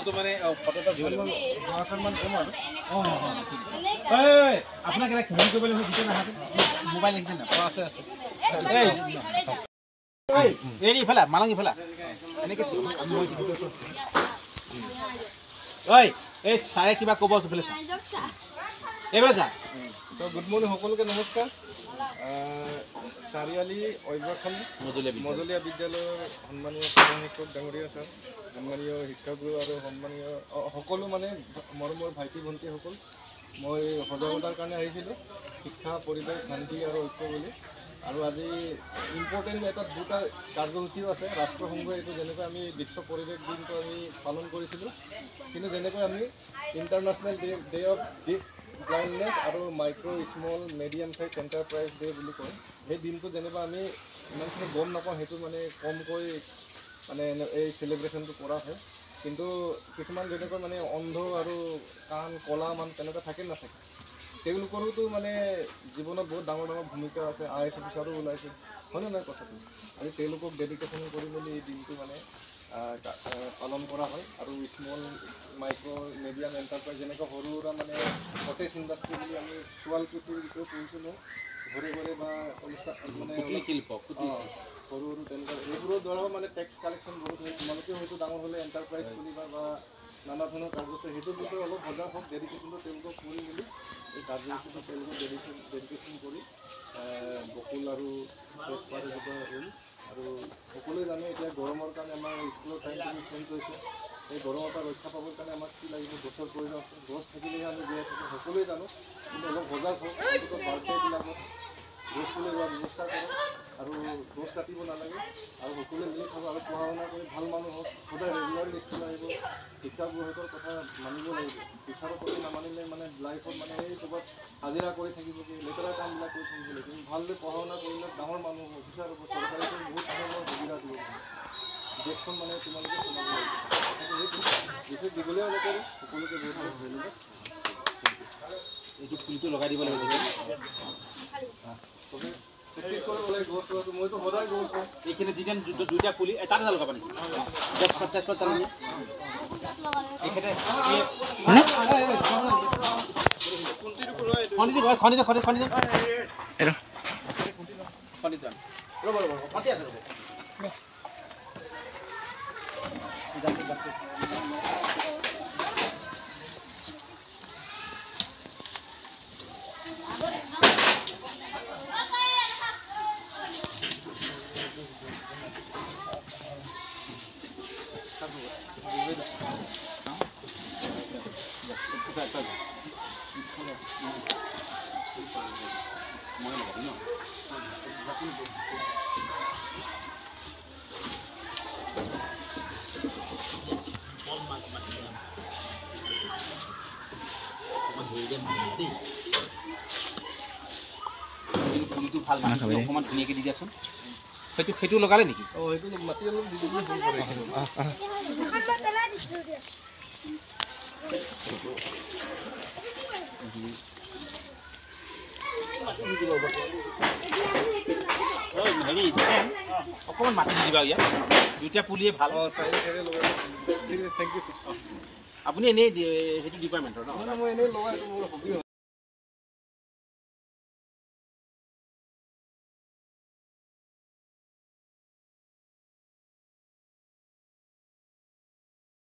ফটোটো মানে ফটোটা দিব লাগিব অকণমান কম আৰু আপোনাক এটা হেৰি কৰিব লাগিব ভিডিঅ' নাহাতে মোবাইল লাগিছে না আছে আছে এই ইফালে মালং ইফালে এনেকৈ ঐ এই ছাৰে কিবা ক'ব সিফালে এইফালে যা তো গুড মৰ্নিং সকলোকে নমস্কাৰ চাৰিআলি অভ্যাসন মজলীয়া বিদ্যালয়ৰ সন্মানীয় প্ৰধান শিক্ষক ডাঙৰীয়া ছাৰ সন্মানীয় শিক্ষাগুৰু আৰু সন্মানীয় সকলো মানে মৰমৰ ভাইটি ভণ্টিসকল মই সজাগতাৰ কাৰণে আহিছিলোঁ শিক্ষা পৰিৱেশ শান্তি আৰু ঐক্য বুলি আৰু আজি ইম্পৰ্টেণ্ট এটা দুটা কাৰ্যসূচীও আছে ৰাষ্ট্ৰসংঘই এইটো যেনেকৈ আমি বিশ্ব পৰিৱেশ দিনটো আমি পালন কৰিছিলোঁ কিন্তু যেনেকৈ আমি ইণ্টাৰনেশ্যনেল ডে অফ ডিফ ব্লাইণ্ডনেছ আৰু micro' small medium size enterprise day বুলি কয় সেই দিনটো যেনিবা আমি ইমানখিনি গম নাপাওঁ সেইটো মানে কমকৈ মানে এই চেলিব্ৰেশ্যনটো কৰা হয় কিন্তু কিছুমান যেনেকৈ মানে অন্ধ আৰু কাণ কলা মান তেনেকুৱা থাকে নাথাকে তেওঁলোকৰোতো মানে জীৱনত বহুত ডাঙৰ ডাঙৰ ভূমিকা আছে IAS অফিচাৰো ওলাইছে হয়নে নহয় কথাটো আজি তেওঁলোকক ডেডিকেশ্যন কৰি মেলি এই দিনটো মানে পালন কৰা হয় আৰু স্মল মাইক্ৰ' মিডিয়াম এণ্টাৰপ্ৰাইজ যেনেকৈ সৰু সুৰা মানে কটেজ ইণ্ডাষ্ট্ৰী বুলি আমি শুৱালকুছিৰ বিষয়ে পঢ়িছিলোঁ ঘৰে ঘৰে বা মানে শিল্প সৰু সৰু তেনেকুৱা এইবোৰৰ দ্বাৰাও মানে টেক্স কালেকশ্যন বহুত হয় তোমালোকেও হয়তো ডাঙৰ হ'লে এণ্টাৰপ্ৰাইজ খুলিবা বা নানা ধৰণৰ কাৰ্যসূচী সেইটোৰ বিষয়ে অলপ সজাগ হওক ডেডিকেশ্যনটো তেওঁলোকক কৰি মেলি এই কাৰ্যসূচীটো তেওঁলোকক ডেডিকেশ্যন কৰি বকুল আৰু তেজপাত হ'ল আৰু সকলোৱে জানে এতিয়া গৰমৰ কাৰণে আমাৰ স্কুলৰ টাইমটো চেঞ্জ হৈছে এই গৰমৰ পৰা ৰক্ষা পাবৰ কাৰণে আমাক কি লাগিব গছৰ প্ৰয়োজন আছে গছ থাকিলেহে আমি জীয়াই থাকোঁ সকলোৱে জানো কিন্তু অলপ সজাগ হওক অন্ততঃ বাৰ্থডেবিলাকত গছ পুলি ৰোৱাৰ ব্যৱস্থা কৰক আৰু গছ কাটিব নালাগে আৰু সকলোৱে মিলি থাকক আৰু পঢ়া শুনা কৰি ভাল মানুহ হওক সদায় ৰেগুলাৰলি স্কুল আহিব শিক্ষাগুৰুহঁতৰ কথা মানিব লাগিব টিচাৰৰ প্ৰতি নামানিলে মানে লাইফত মানে এই ক'ৰবাত হাজিৰা কৰি থাকিব কি লেতেৰা কামবিলাক কৰি থাকিব লাগিব কিন্তু ভালদৰে পঢ়া শুনা কৰিলে ডাঙৰ মানুহ হ'ব অফিচাৰ হ'ব চৰকাৰে বহুত ধৰণৰ সুবিধা দিব দেশখন মানে তোমালোকে চলাব লাগিব সেইটো বিশেষ দীঘলীয়া নকৰোঁ সকলোকে বহুত বহুত ধন্যবাদ এইটো ফুলটো লগাই দিব লাগিব প্ৰেক্টিছ কৰিব লাগে গছ ৰোৱাটো মইতো সদায় গছ ৰোওঁ এইখিনি যিজন দুইটা পুলি তাত এটা লগাব নেকি তেজপাত নেকি এইখিনি পুলিটো ভাল মানুহ অকণমান ধুনীয়াকৈ দি দিয়াচোন সেইটো লগালে নেকি সেইটো মাটি অলপ দি দিলে ভাল হেৰি অকণমান মাটি দি দিবা ইয়াত দুইটা পুলিয়ে ভাল থেংক ইউ আপুনি এনেই সেইটো ডিপাৰ্টমেণ্টৰ ন মই এনেই লগাই মোৰ হবি হয়